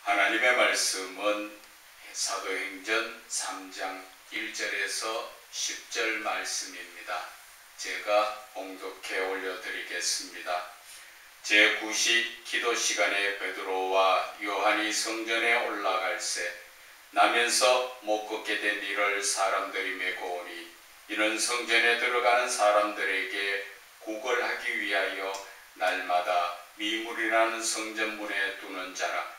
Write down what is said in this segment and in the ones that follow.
하나님의 말씀은 사도행전 3장 1절에서 10절 말씀입니다. 제가 봉독해 올려드리겠습니다. 제9시 기도 시간에 베드로와 요한이 성전에 올라갈새 나면서 못 걷게 된 이를 사람들이 메고 오니 이는 성전에 들어가는 사람들에게 구걸하기 위하여 날마다 미물이라는 성전문에 두는 자라.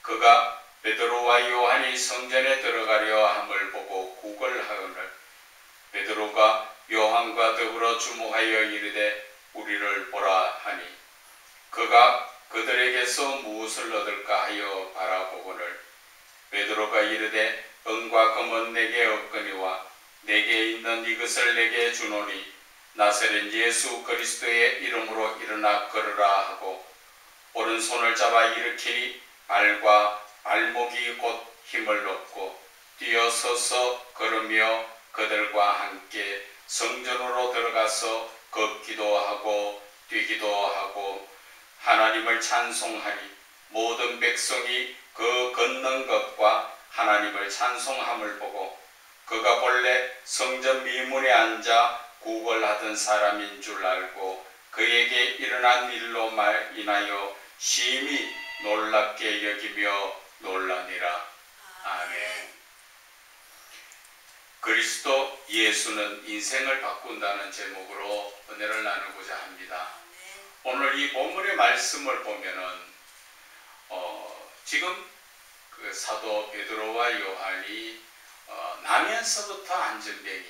그가 베드로와 요한이 성전에 들어가려 함을 보고 구걸하거늘 베드로가 요한과 더불어 주목하여 이르되 우리를 보라 하니 그가 그들에게서 무엇을 얻을까 하여 바라보거늘 베드로가 이르되 은과 금은 내게 없거니와 내게 있는 이것을 내게 주노니 나사렛 예수 그리스도의 이름으로 일어나 걸으라 하고 오른손을 잡아 일으키니 발과 발목이 곧 힘을 얻고 뛰어서서 걸으며 그들과 함께 성전으로 들어가서 걷기도 하고 뛰기도 하고 하나님을 찬송하니 모든 백성이 그 걷는 것과 하나님을 찬송함을 보고 그가 본래 성전 미문에 앉아 구걸하던 사람인 줄 알고 그에게 일어난 일로 인하여 심히 놀랍게 여기며 놀라니라. 아멘. 그리스도 예수는 인생을 바꾼다는 제목으로 은혜를 나누고자 합니다. 오늘 이 본문의 말씀을 보면은 지금 그 사도 베드로와 요한이 나면서부터 안전뱅이,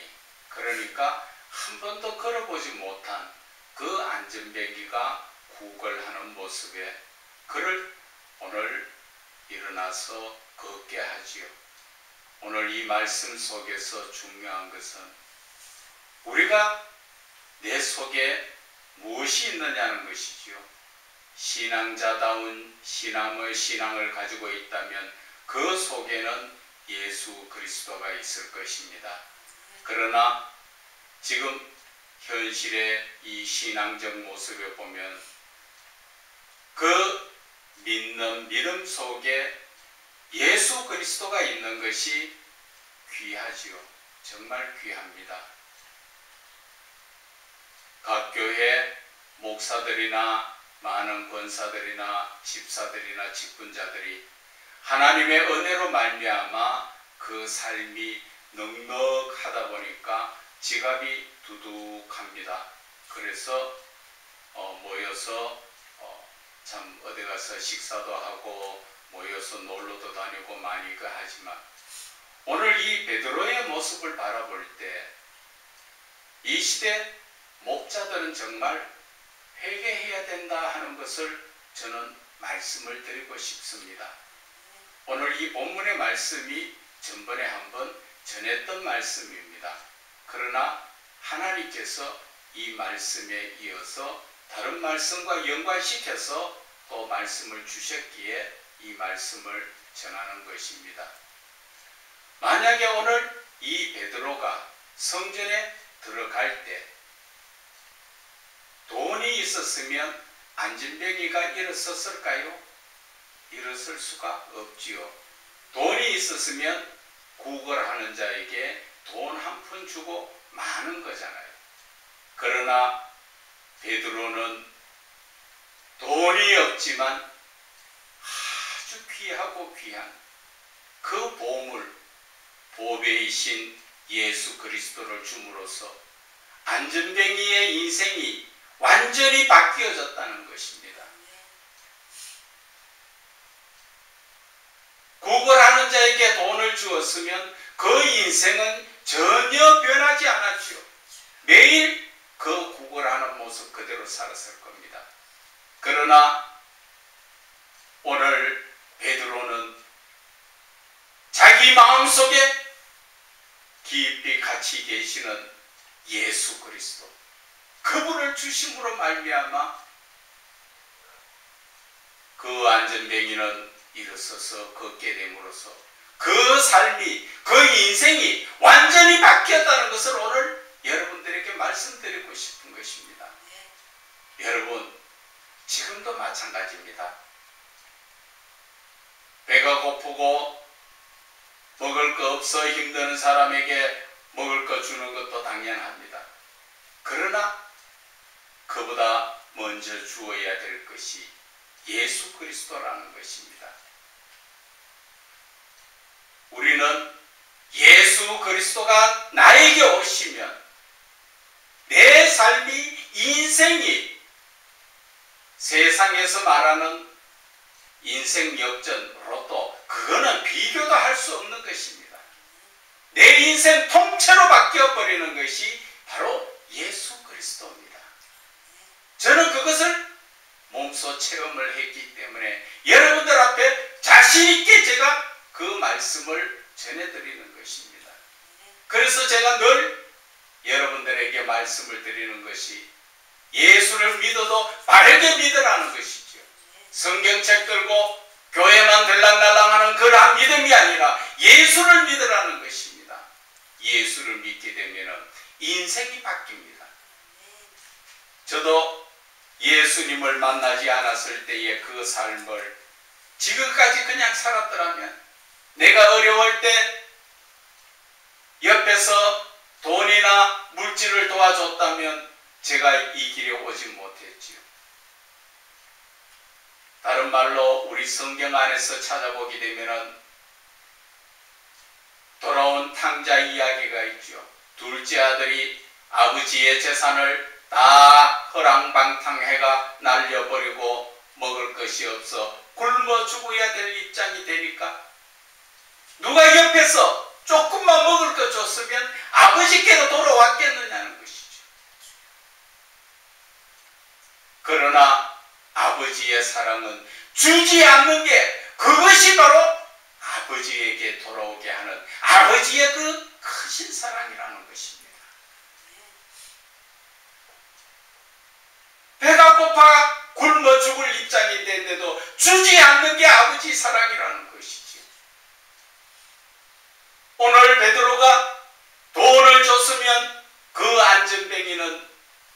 그러니까 한 번도 걸어보지 못한 그 안전뱅이가 구걸하는 모습에 그를 오늘 일어나서 걷게 하지요. 오늘 이 말씀 속에서 중요한 것은 우리가 내 속에 무엇이 있느냐는 것이지요. 신앙자다운 신앙을 가지고 있다면 그 속에는 예수 그리스도가 있을 것입니다. 그러나 지금 현실의 이 신앙적 모습을 보면 그 믿는 믿음 속에 예수 그리스도가 있는 것이 귀하지요. 정말 귀합니다. 각 교회 목사들이나 많은 권사들이나 집사들이나 직분자들이 하나님의 은혜로 말미암아 그 삶이 넉넉하다 보니까 지갑이 두둑합니다. 그래서 모여서 참 어디 가서 식사도 하고 모여서 놀러도 다니고 많이 하지만 오늘 이 베드로의 모습을 바라볼 때 이 시대 목자들은 정말 회개해야 된다 하는 것을 저는 말씀을 드리고 싶습니다. 오늘 이 본문의 말씀이 전번에 한번 전했던 말씀입니다. 그러나 하나님께서 이 말씀에 이어서 다른 말씀과 연관시켜서 또 말씀을 주셨기에 이 말씀을 전하는 것입니다. 만약에 오늘 이 베드로가 성전에 들어갈 때 돈이 있었으면 안전뱅이가 일어섰을까요? 일어설 수가 없지요. 돈이 있었으면 구걸하는 자에게 돈 한 푼 주고 마는 거잖아요. 그러나 베드로는 돈이 없지만 아주 귀하고 귀한 그 보물, 보배이신 예수 그리스도를 줌으로써 안전뱅이의 인생이 완전히 바뀌어졌다는 것입니다. 구걸하는 자에게 돈을 주었으면 그 인생은 전혀 변하지 않았죠. 매일 그 구걸하는 모습 그대로 살았을 겁니다. 그러나 오늘 베드로는 자기 마음속에 깊이 같이 계시는 예수 그리스도, 그분을 주심으로 말미암아 그 안전뱅이는 일어서서 걷게 됨으로써 그 삶이, 그 인생이 완전히 바뀌었다는 것을 오늘 여러분들에게 말씀드리고 싶은 것입니다. 여러분, 지금도 마찬가지입니다. 배가 고프고 먹을 거 없어 힘드는 사람에게 먹을 거 주는 것도 당연합니다. 그러나 그보다 먼저 주어야 될 것이 예수 그리스도라는 것입니다. 우리는 예수 그리스도가 나에게 오시면 내 삶이, 인생이 세상에서 말하는 인생 역전, 로또, 그거는 비교도 할 수 없는 것입니다. 내 인생 통째로 바뀌어버리는 것이 바로 예수 그리스도입니다. 저는 그것을 몸소 체험을 했기 때문에 여러분들 앞에 자신있게 제가 그 말씀을 전해드리는 것입니다. 그래서 제가 늘 여러분들에게 말씀을 드리는 것이 예수를 믿어도 바르게 믿으라는 것이죠. 성경책 들고 교회만 들락날락하는 그러한 믿음이 아니라 예수를 믿으라는 것입니다. 예수를 믿게 되면 인생이 바뀝니다. 저도 예수님을 만나지 않았을 때의 그 삶을 지금까지 그냥 살았더라면, 내가 어려울 때 옆에서 돈이나 물질을 도와줬다면 제가 이 길에 오지 못했지요. 다른 말로 우리 성경 안에서 찾아보게 되면 돌아온 탕자 이야기가 있죠. 둘째 아들이 아버지의 재산을 다 허랑방탕해가 날려버리고 먹을 것이 없어 굶어 죽어야 될 입장이 되니까 누가 옆에서 조금만 먹을 것 줬으면 아버지께로 돌아왔겠느냐는 것이죠. 그러나 아버지의 사랑은 주지 않는 게, 그것이 바로 아버지에게 돌아오게 하는 아버지의 그 크신 사랑이라는 것입니다. 배가 고파 굶어 죽을 입장이 됐는데도 주지 않는 게 아버지 사랑이라는 것이죠. 오늘 베드로가 돈을 줬으면 그 안전뱅이는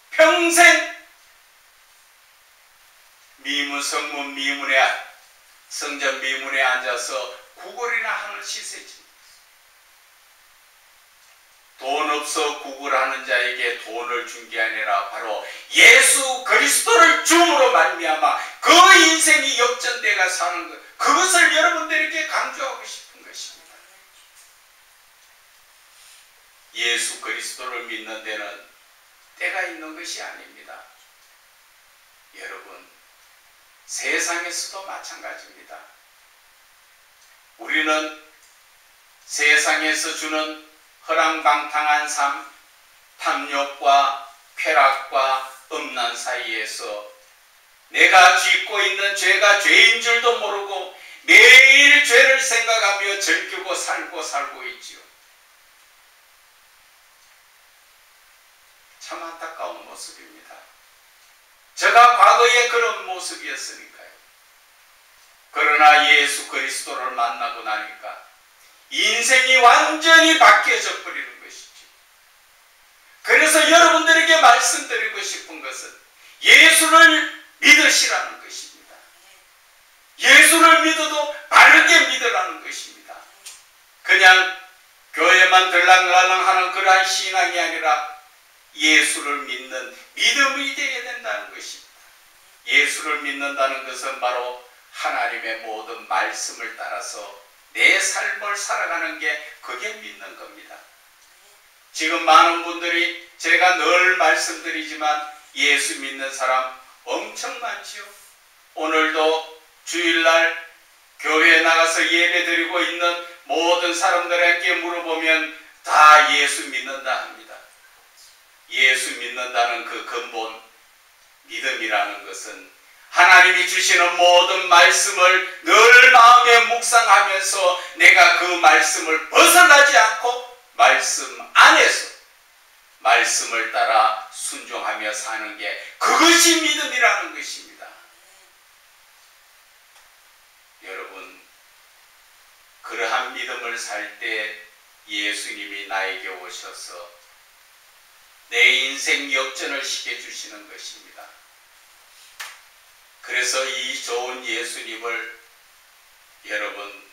평생 성문 미문에, 성전 미문에 앉아서 구걸이나 하는 시세지. 돈 없어 구걸하는 자에게 돈을 준 게 아니라 바로 예수 그리스도를 줌으로 말미암아 그 인생이 역전돼가 사는 것, 그것을 여러분들에게 강조하고 싶은 것입니다. 예수 그리스도를 믿는 데는 때가 있는 것이 아닙니다. 여러분, 세상에서도 마찬가지입니다. 우리는 세상에서 주는 허랑방탕한 삶, 탐욕과 쾌락과 음란 사이에서 내가 짓고 있는 죄가 죄인 줄도 모르고 매일 죄를 생각하며 즐기고 살고 있지요. 참 안타까운 모습입니다. 제가 과거에 그런 모습이었으니까요. 그러나 예수 그리스도를 만나고 나니까 인생이 완전히 바뀌어져 버리는 것이죠. 그래서 여러분들에게 말씀드리고 싶은 것은 예수를 믿으시라는 것입니다. 예수를 믿어도 바르게 믿으라는 것입니다. 그냥 교회만 들락날락하는 그러한 신앙이 아니라 예수를 믿는 믿음이 되어야 된다는 것입니다. 예수를 믿는다는 것은 바로 하나님의 모든 말씀을 따라서 내 삶을 살아가는 게, 그게 믿는 겁니다. 지금 많은 분들이, 제가 늘 말씀드리지만 예수 믿는 사람 엄청 많지요. 오늘도 주일날 교회에 나가서 예배 드리고 있는 모든 사람들에게 물어보면 다 예수 믿는다 합니다. 예수 믿는다는 그 근본, 믿음이라는 것은 하나님이 주시는 모든 말씀을 늘 마음에 묵상하면서 내가 그 말씀을 벗어나지 않고 말씀 안에서 말씀을 따라 순종하며 사는 게, 그것이 믿음이라는 것입니다. 여러분, 그러한 믿음을 살 때 예수님이 나에게 오셔서 내 인생 역전을 시켜주시는 것입니다. 그래서 이 좋은 예수님을 여러분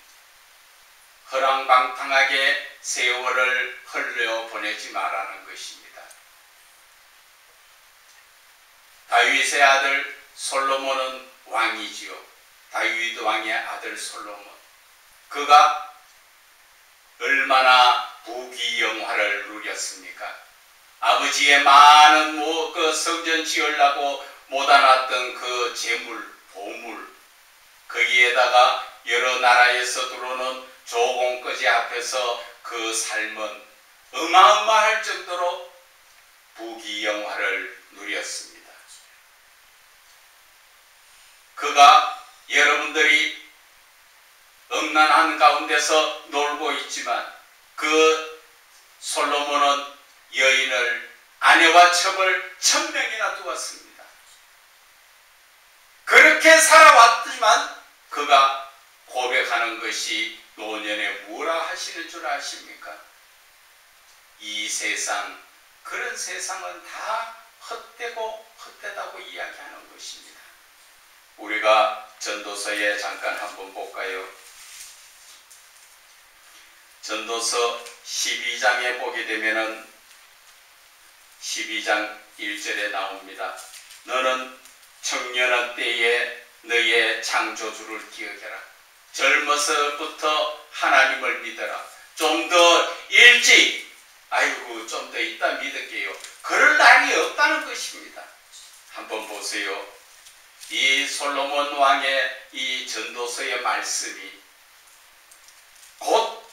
허랑방탕하게 세월을 흘려보내지 말라는 것입니다. 다윗의 아들 솔로몬은 왕이지요. 다윗 왕의 아들 솔로몬, 그가 얼마나 부귀영화를 누렸습니까? 아버지의 많은 그 성전 지으려고 모아놨던 그 재물, 보물, 거기에다가 여러 나라에서 들어오는 조공거지 앞에서 그 삶은 어마어마할 정도로 부귀영화를 누렸습니다. 그가 여러분들이 음란한 가운데서 놀고 있지만 그 솔로몬은 여인을 아내와 첩을 1000명이나 두었습니다. 그렇게 살아왔지만 그가 고백하는 것이 노년에 뭐라 하시는 줄 아십니까? 이 세상, 그런 세상은 다 헛되고 헛되다고 이야기하는 것입니다. 우리가 전도서에 잠깐 한번 볼까요? 전도서 12장에 보게 되면은 12장 1절에 나옵니다. 너는 청년한 때에 너의 창조주를 기억해라. 젊어서부터 하나님을 믿어라. 좀 더 일찍, 아이고 좀 더 있다 믿을게요, 그럴 날이 없다는 것입니다. 한번 보세요. 이 솔로몬 왕의 이 전도서의 말씀이 곧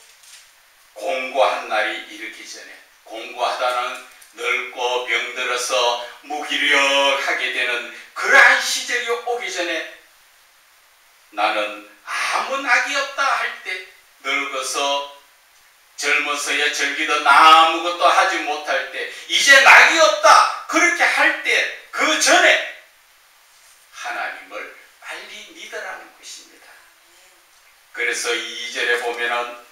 공고한 날이 이르기 전에, 공고하다는 늙고 병들어서 무기력하게 되는 그러한 시절이 오기 전에, 나는 아무 낙이 없다 할 때, 늙어서 젊어서야 즐기던 아무것도 하지 못할 때, 이제 낙이 없다 그렇게 할 때, 그 전에 하나님을 빨리 믿으라는 것입니다. 그래서 2절에 보면은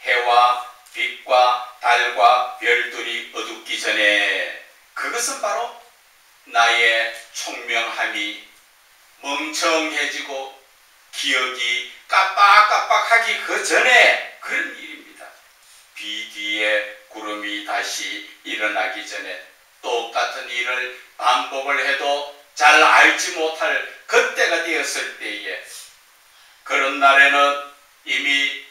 해와 빛과 달과 별들이 어둡기 전에, 그것은 바로 나의 총명함이 멍청해지고 기억이 깜빡깜빡하기 그 전에 그런 일입니다. 비 뒤에 구름이 다시 일어나기 전에, 똑같은 일을 반복을 해도 잘 알지 못할 그때가 되었을 때에, 그런 날에는 이미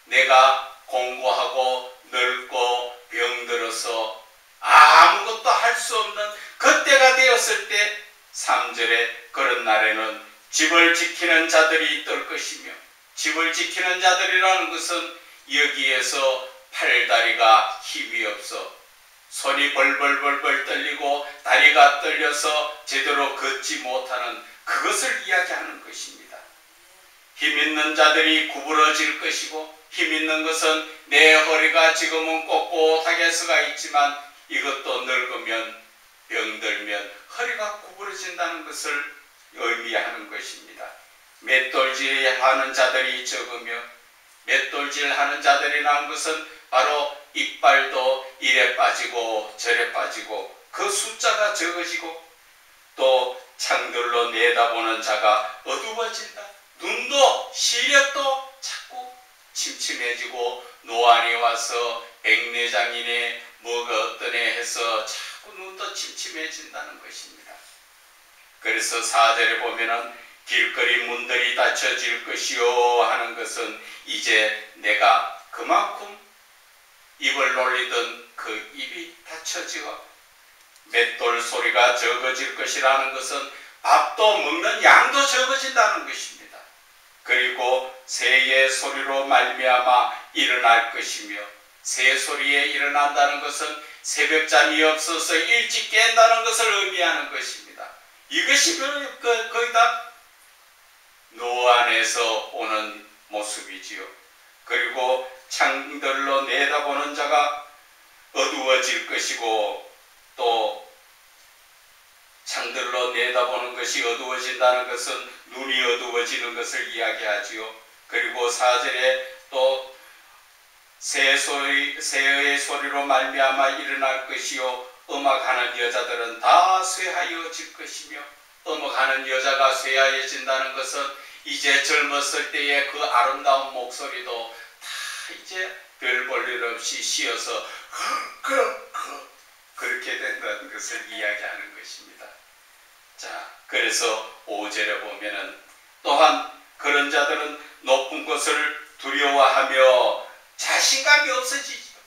내가 공고하고 늙고 병들어서 아무것도 할 수 없는 그때가 되었을 때, 3절에 그런 날에는 집을 지키는 자들이 있을 것이며, 집을 지키는 자들이라는 것은 여기에서 팔다리가 힘이 없어 손이 벌벌벌벌 떨리고 다리가 떨려서 제대로 걷지 못하는 그것을 이야기하는 것입니다. 힘 있는 자들이 구부러질 것이고, 힘 있는 것은 내 허리가 지금은 꼿꼿하게 서가 있지만 이것도 늙으면 병들면 허리가 구부러진다는 것을 의미하는 것입니다. 맷돌질 하는 자들이 적으며, 맷돌질 하는 자들이라는 것은 바로 이빨도 이래 빠지고 저래 빠지고 그 숫자가 적어지고, 또 창들로 내다보는 자가 어두워진다. 눈도 시력도 자꾸 침침해지고, 노안이 와서 백내장이네 뭐가 어떠네 해서 자꾸 눈도 침침해진다는 것입니다. 그래서 4절에 보면은 길거리 문들이 닫혀질 것이요 하는 것은, 이제 내가 그만큼 입을 놀리던 그 입이 닫혀지고 맷돌 소리가 적어질 것이라는 것은 밥도 먹는 양도 적어진다는 것입니다. 그리고 새의 소리로 말미암아 일어날 것이며, 새 소리에 일어난다는 것은 새벽잠이 없어서 일찍 깬다는 것을 의미하는 것입니다. 이것이 거의 다 노안에서 오는 모습이지요. 그리고 창들로 내다보는 자가 어두워질 것이고, 또 창들로 내다보는 것이 어두워진다는 것은 눈이 어두워지는 것을 이야기하지요. 그리고 4절에 또 새의 소리로 말미암아 일어날 것이요, 음악하는 여자들은 다 쇠하여질 것이며, 음악하는 여자가 쇠하여진다는 것은 이제 젊었을 때의 그 아름다운 목소리도 다 이제 별 볼 일 없이 쉬어서 그렇게 된다는 것을 이야기하는 것입니다. 자, 그래서 5절에 보면은 또한 그런 자들은 높은 것을 두려워하며 자신감이 없어지죠.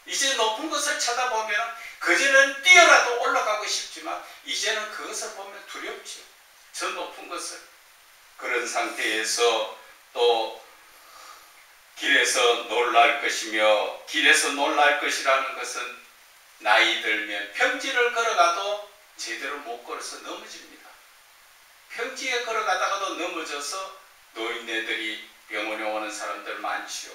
이제 높은 것을 쳐다보면 그전에는 뛰어라도 올라가고 싶지만 이제는 그것을 보면 두렵죠. 저 높은 것을. 그런 상태에서 또 길에서 놀랄 것이며, 길에서 놀랄 것이라는 것은 나이 들면 평지를 걸어가도 제대로 못 걸어서 넘어집니다. 평지에 걸어가다가도 넘어져서 노인네들이 병원에 오는 사람들 많지요.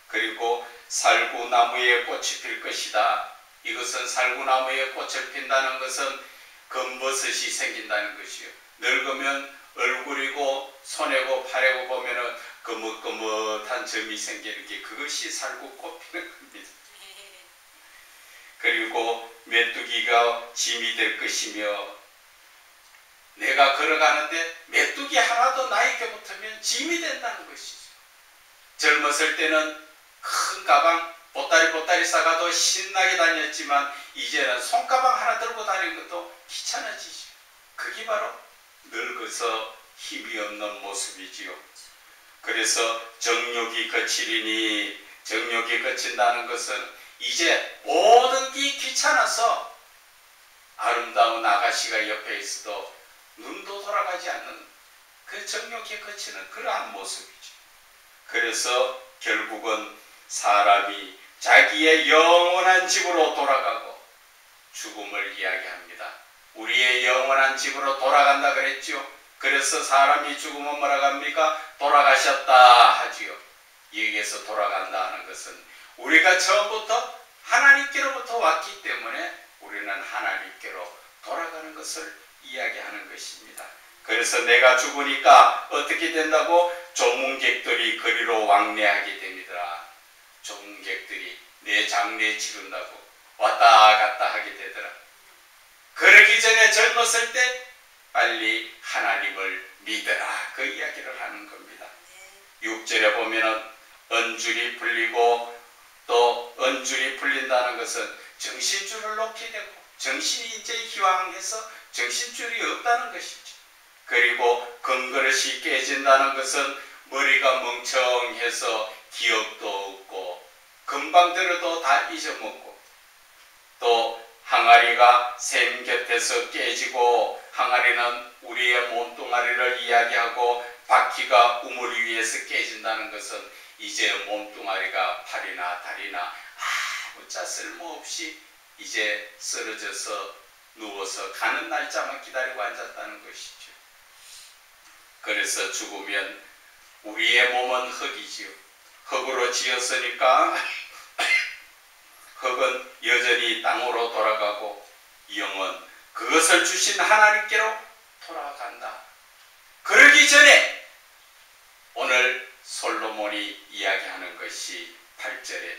그리고 살구나무에 꽃이 필 것이다. 이것은 살구나무에 꽃을 핀다는 것은 검버섯이 생긴다는 것이요. 늙으면 얼굴이고 손에고 팔에고 보면은 거뭇거뭇한 점이 생기는 게 그것이 살구 꽃 피는 겁니다. 그리고 메뚜기가 짐이 될 것이며, 내가 걸어가는데 메뚜기 하나도 나에게 붙으면 짐이 된다는 것이죠. 젊었을 때는 큰 가방 보따리 싸가도 신나게 다녔지만 이제는 손가방 하나 들고 다니는 것도 귀찮아지죠. 그게 바로 늙어서 힘이 없는 모습이지요. 그래서 정욕이 거치리니, 정욕이 거친다는 것은 이제 모든 게 귀찮아서 아름다운 아가씨가 옆에 있어도 눈도 돌아가지 않는 그 정욕이 거치는 그러한 모습이죠. 그래서 결국은 사람이 자기의 영원한 집으로 돌아가고 죽음을 이야기합니다. 우리의 영원한 집으로 돌아간다 그랬죠. 그래서 사람이 죽으면 뭐라고 합니까? 돌아가셨다 하지요. 여기에서 돌아간다 하는 것은 우리가 처음부터 하나님께로부터 왔기 때문에 우리는 하나님께로 돌아가는 것을 이야기하는 것입니다. 그래서 내가 죽으니까 어떻게 된다고? 조문객들이 거리로 왕래하게 됩니다. 조문객들이 내 장례 치른다고 왔다 갔다 하게 되더라. 그러기 전에 젊었을 때 빨리 하나님을 믿어라, 그 이야기를 하는 겁니다. 6절에 보면은 언줄이 풀리고, 또 언줄이 풀린다는 것은 정신줄을 놓게 되고 정신이 이제 희황해서 정신줄이 없다는 것이죠. 그리고 금그릇이 깨진다는 것은 머리가 멍청해서 기억도 없고 금방 들어도 다 잊어먹고, 또 항아리가 샘 곁에서 깨지고, 항아리는 우리의 몸뚱아리를 이야기하고 바퀴가 우물 위에서 깨진다는 것은 이제 몸뚱아리가 팔이나 다리나 아무자 쓸모없이 이제 쓰러져서 누워서 가는 날짜만 기다리고 앉았다는 것이죠. 그래서 죽으면 우리의 몸은 흙이지요. 흙으로 지었으니까 흙은 여전히 땅으로 돌아가고 영은 그것을 주신 하나님께로 돌아간다. 그러기 전에 오늘 솔로몬이 이야기하는 것이 8절에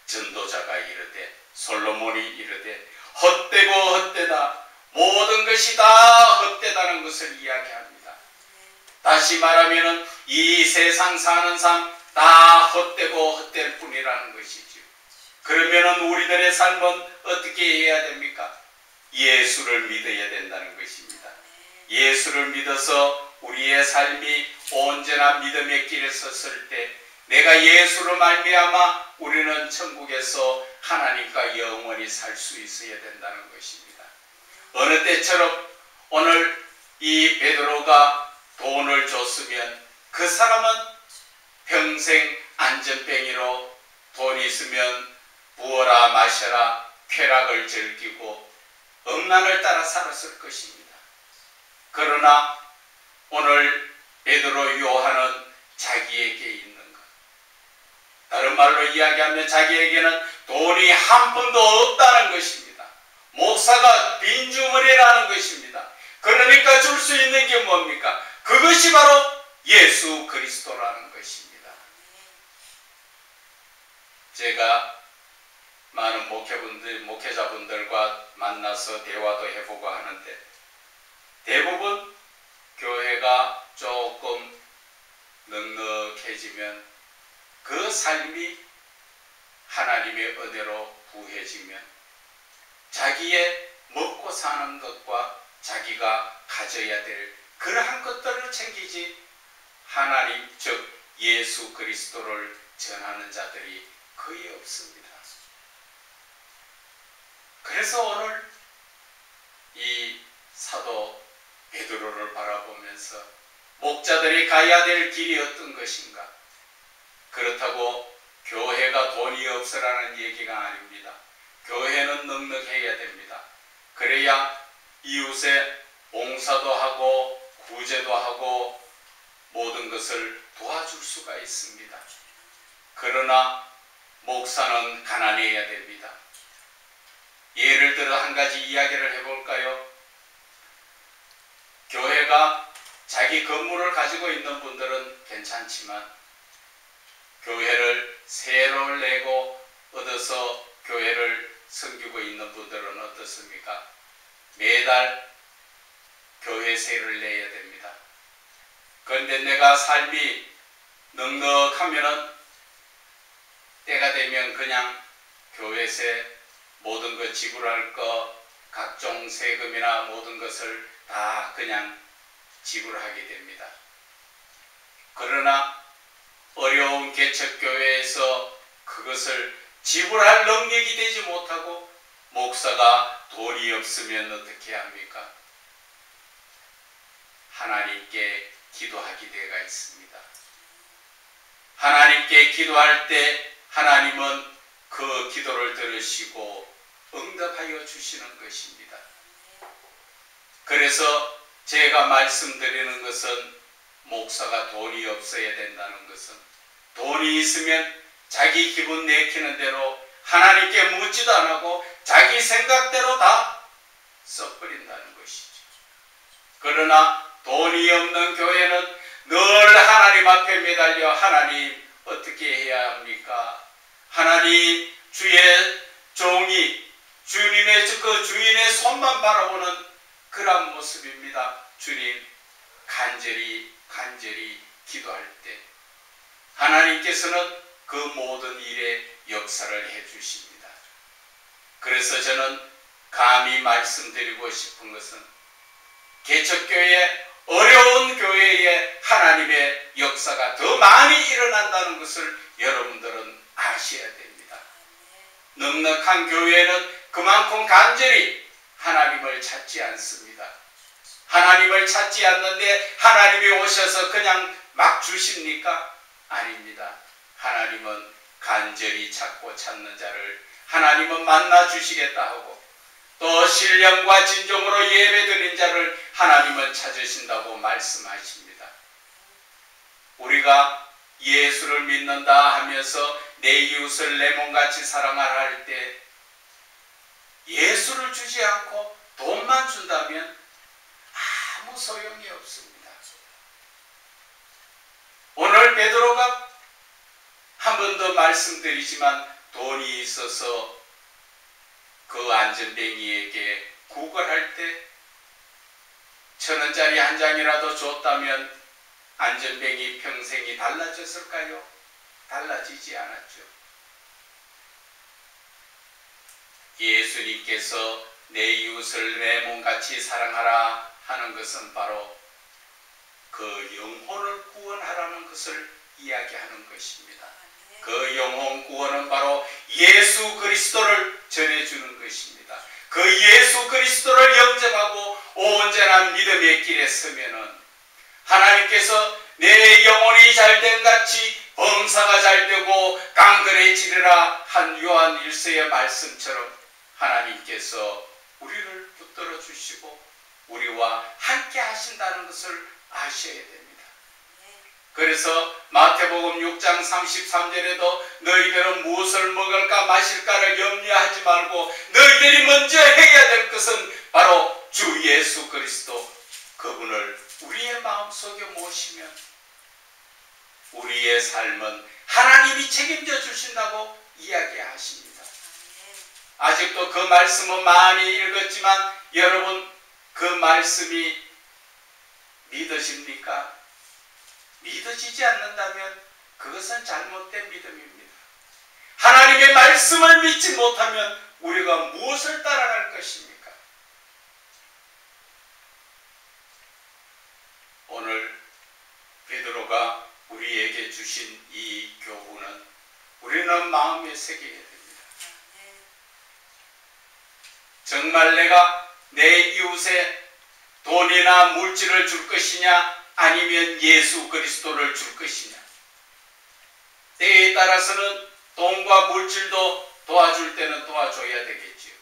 전도자가 이르되, 솔로몬이 이르되 헛되고 헛되다, 모든 것이 다 헛되다는 것을 이야기합니다. 다시 말하면 이 세상 사는 삶 다 헛되고 헛될 뿐이라는 것이죠. 그러면 우리들의 삶은 어떻게 해야 됩니까? 예수를 믿어야 된다는 것입니다. 예수를 믿어서 우리의 삶이 언제나 믿음의 길에 섰을 때 내가 예수로 말미암아 우리는 천국에서 하나님과 영원히 살 수 있어야 된다는 것입니다. 어느 때처럼 오늘 이 베드로가 돈을 줬으면 그 사람은 평생 안전뱅이로 돈 있으면 부어라 마셔라 쾌락을 즐기고 음란을 따라 살았을 것입니다. 그러나 오늘 베드로 요한은 자기에게 있는 것, 다른 말로 이야기하면 자기에게는 돈이 한 푼도 없다는 것입니다. 목사가 빈주머니라는 것입니다. 그러니까 줄 수 있는 게 뭡니까? 그것이 바로 예수 그리스도라는 것입니다. 제가 많은 목회자분들과 만나서 대화도 해보고 하는데 대부분 교회가 조금 넉넉해지면 그 삶이 하나님의 은혜로 부해지면 자기의 먹고 사는 것과 자기가 가져야 될 그러한 것들을 챙기지 하나님 즉 예수 그리스도를 전하는 자들이 거의 없습니다. 그래서 오늘 이 사도 베드로를 바라보면서 목자들이 가야 될 길이 어떤 것인가? 그렇다고 교회가 돈이 없으라는 얘기가 아닙니다. 교회는 넉넉해야 됩니다. 그래야 이웃에 봉사도 하고 구제도 하고 모든 것을 도와줄 수가 있습니다. 그러나 목사는 가난해야 됩니다. 예를 들어 한 가지 이야기를 해볼까요? 교회가 자기 건물을 가지고 있는 분들은 괜찮지만 교회를 세로를 내고 얻어서 교회를 섬기고 있는 분들은 어떻습니까? 매달 교회세를 내야 됩니다. 그런데 내가 삶이 넉넉하면은 때가 되면 그냥 교회세 모든 것 지불할 것 각종 세금이나 모든 것을 다 그냥 지불하게 됩니다. 그러나 어려운 개척교회에서 그것을 지불할 능력이 되지 못하고 목사가 돈이 없으면 어떻게 합니까? 하나님께 기도하게 되어 있습니다. 하나님께 기도할 때 하나님은 그 기도를 들으시고 응답하여 주시는 것입니다. 그래서 제가 말씀드리는 것은 목사가 돈이 없어야 된다는 것은 돈이 있으면 자기 기분 내키는 대로 하나님께 묻지도 안 하고 자기 생각대로 다 써버린다는 것이죠. 그러나 돈이 없는 교회는 늘 하나님 앞에 매달려 하나님 어떻게 해야 합니까? 하나님 주의 종이 주님의 그 주인의 손만 바라보는 그런 모습입니다. 주님 간절히 기도할 때 하나님께서는 그 모든 일에 역사를 해 주십니다. 그래서 저는 감히 말씀드리고 싶은 것은 개척교회 어려운 교회에 하나님의 역사가 더 많이 일어난다는 것을 여러분들은 아셔야 됩니다. 넉넉한 교회는 그만큼 간절히 하나님을 찾지 않습니다. 하나님을 찾지 않는데 하나님이 오셔서 그냥 막 주십니까? 아닙니다. 하나님은 간절히 찾고 찾는 자를 하나님은 만나 주시겠다 하고 또 신령과 진정으로 예배드린 자를 하나님은 찾으신다고 말씀하십니다. 우리가 예수를 믿는다 하면서 내 이웃을 내 몸같이 사랑하라 할 때 예수를 주지 않고 돈만 준다면 아무 소용이 없습니다. 오늘 베드로가 한 번 더 말씀드리지만 돈이 있어서 그 안전뱅이에게 구걸할 때 1,000원짜리 한 장이라도 줬다면 안전뱅이 평생이 달라졌을까요? 달라지지 않았죠. 예수님께서 내 이웃을 내 몸같이 사랑하라 하는 것은 바로 그 영혼을 구원하라는 것을 이야기하는 것입니다. 그 영혼 구원은 바로 예수 그리스도를 전해주는 것입니다. 그 예수 그리스도를 영접하고 온전한 믿음의 길에 서면은 하나님께서 내 영혼이 잘된 같이 범사가 잘되고 깡그레지리라 한 요한 1서의 말씀처럼 하나님께서 우리를 붙들어 주시고 우리와 함께 하신다는 것을 아셔야 됩니다. 그래서 마태복음 6장 33절에도 너희들은 무엇을 먹을까 마실까를 염려하지 말고 너희들이 먼저 해야 될 것은 바로 주 예수 그리스도 그분을 우리의 마음속에 모시면 우리의 삶은 하나님이 책임져 주신다고 이야기하십니다. 아직도 그 말씀은 많이 읽었지만 여러분 그 말씀이 믿으십니까? 믿어지지 않는다면 그것은 잘못된 믿음입니다. 하나님의 말씀을 믿지 못하면 우리가 무엇을 따라갈 것입니까? 오늘 베드로가 우리에게 주신 이 교훈은 우리는 마음에 새겨야 됩니다. 정말 내가 내 이웃에 돈이나 물질을 줄 것이냐 아니면 예수 그리스도를 줄 것이냐. 때에 따라서는 돈과 물질도 도와줄 때는 도와줘야 되겠지요.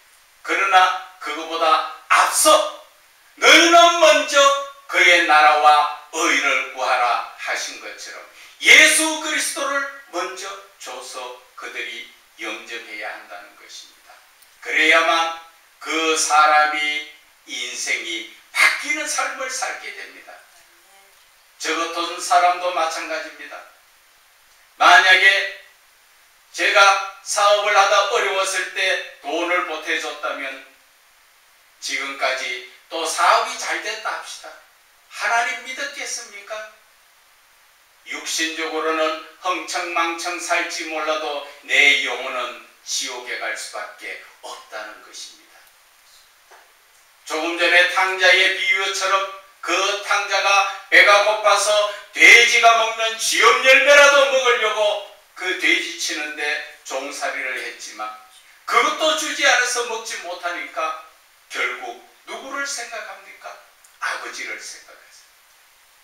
그러나 그거보다 앞서 너희는 먼저 그의 나라와 의를 구하라 하신 것처럼 예수 그리스도를 먼저 줘서 그들이 영접해야 한다는 것입니다. 그래야만 그 사람이 인생이 바뀌는 삶을 살게 됩니다. 저 같은 사람도 마찬가지입니다. 만약에 제가 사업을 하다 어려웠을 때 돈을 보태줬다면 지금까지 또 사업이 잘 됐다 합시다. 하나님 믿었겠습니까? 육신적으로는 흥청망청 살지 몰라도 내 영혼은 지옥에 갈 수밖에 없다는 것입니다. 조금 전에 탕자의 비유처럼 그 탕자가 배가 고파서 돼지가 먹는 쥐염 열매라도 먹으려고 그 돼지 치는데 종살이를 했지만 그것도 주지 않아서 먹지 못하니까 결국 누구를 생각합니까? 아버지를 생각하세요.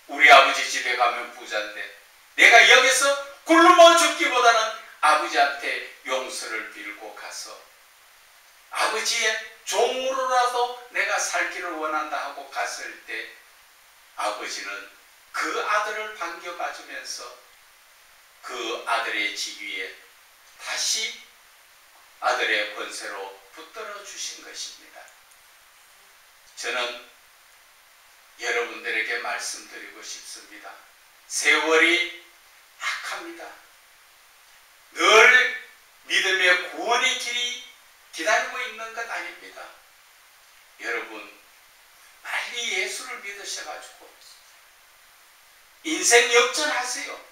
우리 아버지 집에 가면 부자인데 내가 여기서 굶어 죽기보다는 아버지한테 용서를 빌고 가서 아버지의 종으로라도 내가 살기를 원한다 하고 갔을 때 아버지는 그 아들을 반겨맞으면서 그 아들의 지위에 다시 아들의 권세로 붙들어 주신 것입니다. 저는 여러분들에게 말씀드리고 싶습니다. 세월이 악합니다. 늘 믿음의 구원의 길이 기다리고 있는 것 아닙니다. 여러분 빨리 예수를 믿으셔가지고 인생 역전하세요.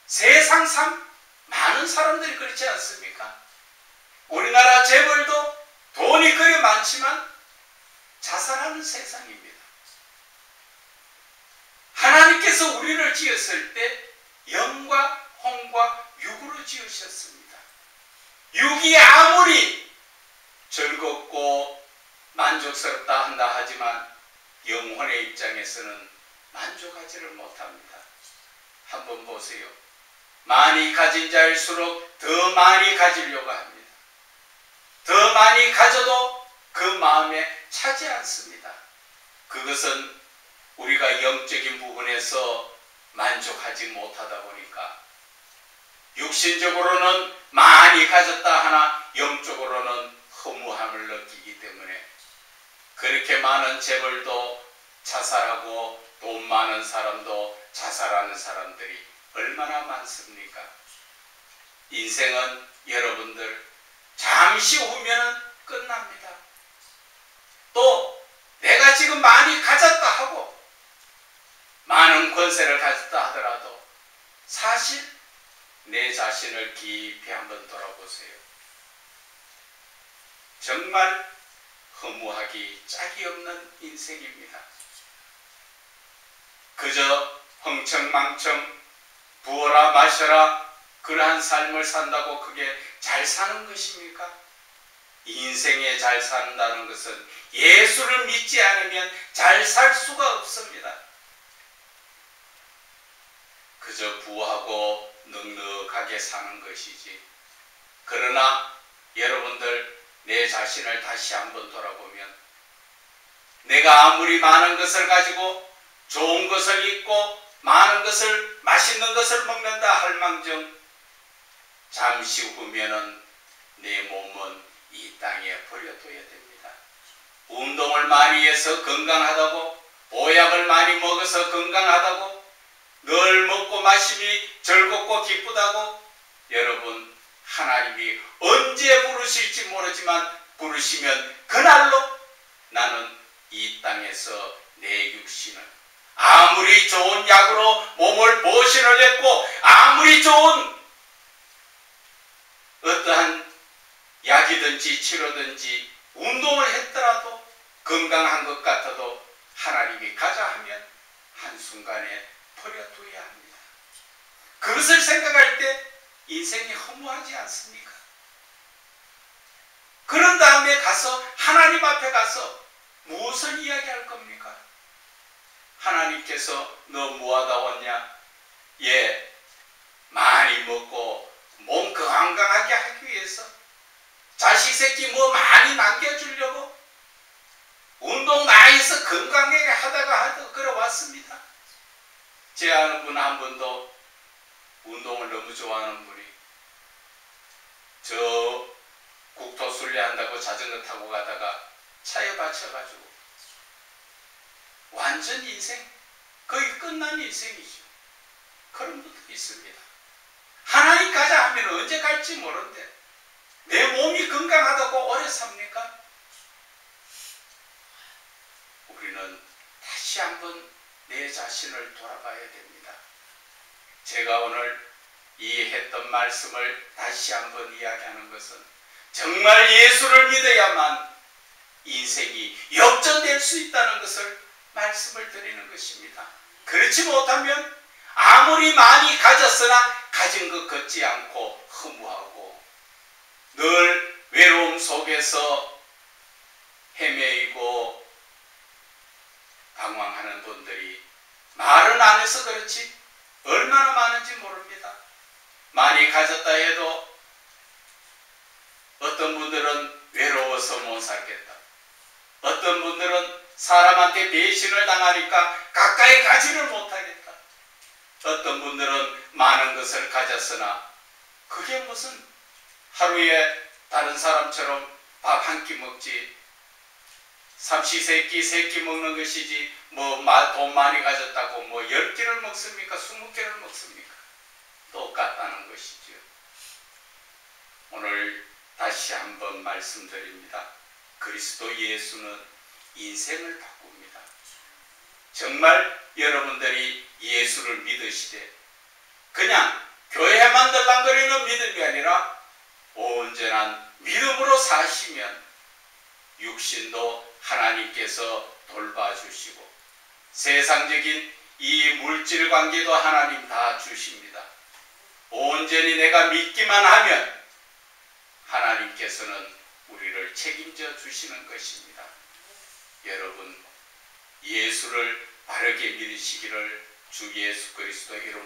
세상 많은 사람들이 그렇지 않습니까? 우리나라 재벌도 돈이 그리 많지만 자살하는 세상입니다. 하나님께서 우리를 지었을 때 영과 혼과 육으로 지으셨습니다. 육이 아무리 즐겁고 만족스럽다 한다 하지만 영혼의 입장에서는 만족하지를 못합니다. 한번 보세요. 많이 가진 자일수록 더 많이 가지려고 합니다. 더 많이 가져도 그 마음에 차지 않습니다. 그것은 우리가 영적인 부분에서 만족하지 못하다 보니까 육신적으로는 많이 가졌다 하나 영적으로는 허무함을 느끼기 때문에 그렇게 많은 재벌도 자살하고 돈 많은 사람도 자살하는 사람들이 얼마나 많습니까? 인생은 여러분들 잠시 후면은 끝납니다. 또 내가 지금 많이 가졌다 하고 많은 권세를 가졌다 하더라도 사실 내 자신을 깊이 한번 돌아보세요. 정말 허무하기 짝이 없는 인생입니다. 그저 흥청망청 부어라 마셔라 그러한 삶을 산다고 그게 잘 사는 것입니까? 인생에 잘 산다는 것은 예수를 믿지 않으면 잘 살 수가 없습니다. 그저 부하고 넉넉하게 사는 것이지. 그러나 여러분들 내 자신을 다시 한번 돌아보면 내가 아무리 많은 것을 가지고 좋은 것을 입고 많은 것을 맛있는 것을 먹는다 할망정 잠시 후면은 내 몸은 이 땅에 버려둬야 됩니다. 운동을 많이 해서 건강하다고 보약을 많이 먹어서 건강하다고 늘 먹고 마심이 즐겁고 기쁘다고 여러분 하나님이 언제 부르실지 모르지만 부르시면 그날로 나는 이 땅에서 내 육신을 아무리 좋은 약으로 몸을 보신을 했고 아무리 좋은 어떠한 약이든지 치료든지 운동을 했더라도 건강한 것 같아도 하나님이 가자 하면 한순간에 버려둬야 합니다. 그것을 생각할 때 인생이 허무하지 않습니까? 그런 다음에 가서 하나님 앞에 가서 무엇을 이야기할 겁니까? 하나님께서 너 뭐하다 왔냐? 예, 많이 먹고 몸 건강하게 하기 위해서 자식 새끼 뭐 많이 남겨주려고 운동 많이 해서 건강하게 하다가 그래왔습니다. 제 아는 분 한 분도 운동을 너무 좋아하는 분이 저 국토순례 한다고 자전거 타고 가다가 차에 받쳐가지고 완전 인생 거의 끝난 인생이죠. 그런 분도 있습니다. 하나님 가자 하면 언제 갈지 모르는데 내 몸이 건강하다고 오래 삽니까? 우리는 다시 한번 내 자신을 돌아봐야 됩니다. 제가 오늘 이 했던 말씀을 다시 한번 이야기하는 것은 정말 예수를 믿어야만 인생이 역전될 수 있다는 것을 말씀을 드리는 것입니다. 그렇지 못하면 아무리 많이 가졌으나 가진 것 같지 않고 허무하고 늘 외로움 속에서 헤매이고 방황하는 분들이 말은 안 해서 그렇지 얼마나 많은지 모릅니다. 많이 가졌다 해도 어떤 분들은 외로워서 못 살겠다. 어떤 분들은 사람한테 배신을 당하니까 가까이 가지를 못하겠다. 어떤 분들은 많은 것을 가졌으나 그게 무슨 하루에 다른 사람처럼 밥 한 끼 먹지 삼시세끼 세끼 먹는 것이지 뭐 돈 많이 가졌다고 뭐 10끼를 먹습니까? 20끼를 먹습니까? 똑같다는 것이죠. 오늘 다시 한번 말씀드립니다. 그리스도 예수는 인생을 바꿉니다. 정말 여러분들이 예수를 믿으시되 그냥 교회만 들랑거리는 믿음이 아니라 온전한 믿음으로 사시면 육신도 하나님께서 돌봐주시고 세상적인 이 물질 관계도 하나님 다 주십니다. 온전히 내가 믿기만 하면 하나님께서는 우리를 책임져 주시는 것입니다. 여러분 예수를 바르게 믿으시기를 주 예수 그리스도 이름으로